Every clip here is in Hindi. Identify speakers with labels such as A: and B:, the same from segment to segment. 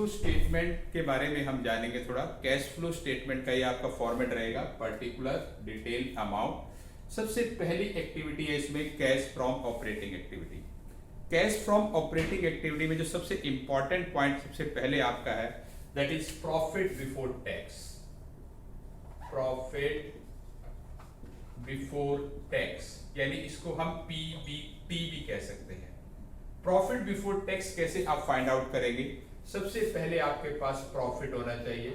A: फ्लो स्टेटमेंट के बारे में हम जानेंगे थोड़ा। कैश फ्लो स्टेटमेंट का ये आपका फॉर्मेट रहेगा, पर्टिकुलर, डिटेल, अमाउंट। सबसे पहली एक्टिविटी है इसमें cash from operating activity. Cash from operating activity में जो सबसे इंपॉर्टेंट पॉइंट सबसे पहले आपका है, that is profit before tax. Profit before tax यानी इसको हम पीबीटी भी कह सकते हैं। प्रॉफिट बिफोर टैक्स कैसे आप फाइंड आउट करेंगे? सबसे पहले आपके पास प्रॉफिट होना चाहिए।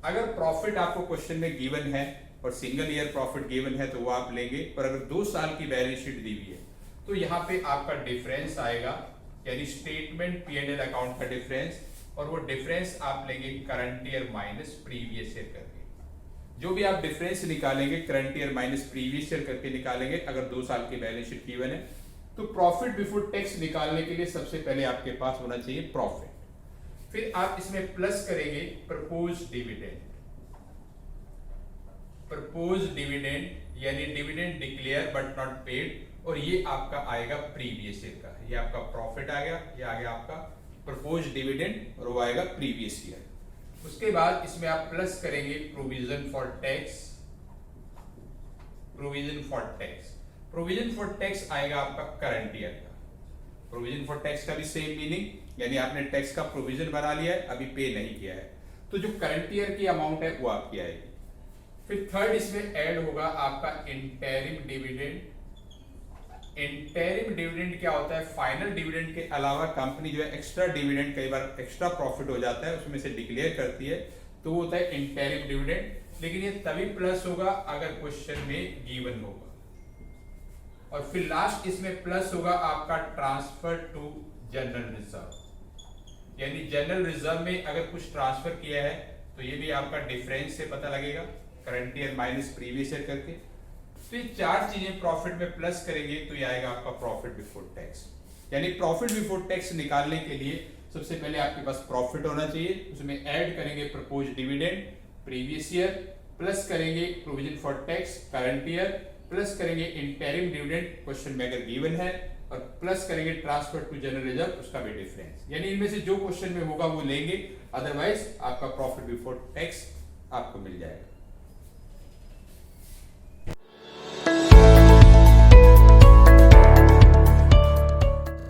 A: अगर प्रॉफिट आपको क्वेश्चन में गिवन है और सिंगल ईयर प्रॉफिट गिवन है तो वो आप लेंगे, पर अगर 2 साल की बैलेंस शीट दी हुई है तो यहाँ पे आपका डिफरेंस आएगा, यानी स्टेटमेंट P&L अकाउंट का डिफरेंस, और वो डिफरेंस आप लेंगे current year minus previous year करके। जो भी आप डिफरेंस निकालेंगे current year minus previous year करके निकालेंगे। अगर 2 साल की बैलेंस शीट गिवन है तो प्रॉफिट बिफोर टैक्स निकालने के लिए सबसे पहले आपके पास होना चाहिए प्रॉफिट। फिर आप इसमें प्लस करेंगे प्रपोज डिविडेंड। प्रपोज डिविडेंड यानी dividend declare but not paid, और ये आपका आएगा प्रीवियस ईयर का। ये आपका प्रॉफिट आ गया, ये आ गया आपका प्रपोज डिविडेंड, और वो आएगा प्रीवियस ईयर। उसके बाद इसमें आप प्लस करेंगे provision for tax. Provision for tax, provision for tax आएगा आपका करंट ईयर का। प्रोविजन फॉर टैक्स का भी सेम मीनिंग, यानी आपने टैक्स का प्रोविजन बना लिया है, अभी पे नहीं किया है, तो जो करंट ईयर की अमाउंट है वो आपकी आएगी। फिर थर्ड इसमें ऐड होगा आपका इंटरिम डिविडेंड। इंटरिम डिविडेंड क्या होता है? फाइनल डिविडेंड के अलावा कंपनी जो है एक्स्ट्रा डिविडेंड, कई बार एक्स्ट्रा प्रॉफिट हो जाता है उसमें से डिक्लेयर करती है, तो वो होता है इंटरिम डिविडेंड। लेकिन ये तभी प्लस होगा अगर क्वेश्चन में गिवन होगा। और फिर लास्ट इसमें प्लस होगा आपका ट्रांसफर टू जनरल रिजर्व, यानी जनरल रिजर्व में अगर कुछ ट्रांसफर किया है तो ये भी आपका डिफरेंस से पता लगेगा, current year minus previous year करके। तो ये 4 चीजें प्रॉफिट में प्लस करेंगे तो ये आएगा आपका प्रॉफिट बिफोर टैक्स। यानी प्रॉफिट बिफोर टैक्स निकालने के लिए सबसे पहले आपके पास प्रॉफिट होना चाहिए, उसमें ऐड करेंगे propose dividend previous year, plus करेंगे provision for tax current year, plus करेंगे इंटरिम डिविडेंड क्वेश्चन में अगर गिवन है, और प्लस करेंगे ट्रांसफर टू जनरल रिजर्व, उसका भी डिफरेंस। यानी इनमें से जो क्वेश्चन में होगा वो लेंगे, अदरवाइज आपका प्रॉफिट बिफोर टैक्स आपको मिल जाएगा।